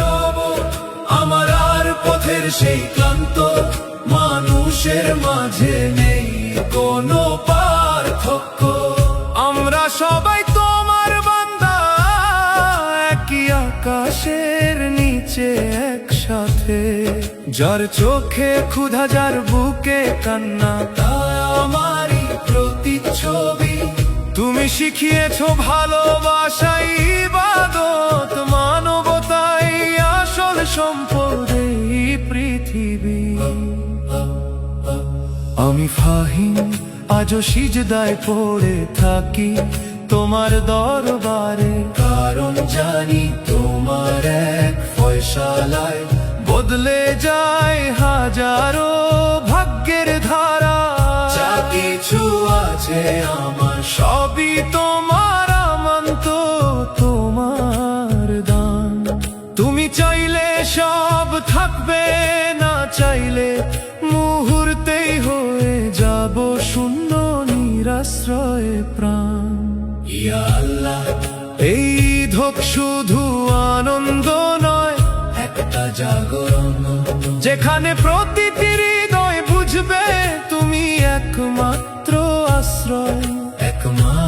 রব আমার আর পথের সেই ক্লান্ত মানুষের মাঝে নেই কোনো পার্থক্য। আমরা সবাই তোমার বান্দা, একই আকাশের নিচে একসাথে। যার চোখে ক্ষুধা, যার বুকে কান্না, তা আমারই প্রতিচ্ছবি। তুমি শিখিয়েছো ভালোবাসাই ইবাদত, মানবতাই আসল সম্পদ এই পৃথিবী। আমি ফাহিম আজও সিজদায় পড়ে থাকি তোমার দরবারে, কারণ জানি তোমার এক ফয়সালায় বদলে যায় হাজারো ভাগ্যের ধারা। যা কিছু আছে আমার সবই তোমার আমানত, তোমার দান। তুমি চাইলে সব থাকবে, না চাইলে মুহূর্তেই হয়ে যাব শূন্য নিরাশ্রয়ে প্রাণ। ইয়া আল্লাহ, এই ধোক শুধু আনন্দ নয়, একটা জাগরণ, যেখানে প্রতিটি হৃদয় বুঝবে তুমি একমাত্র আশ্রয়, একমাত্র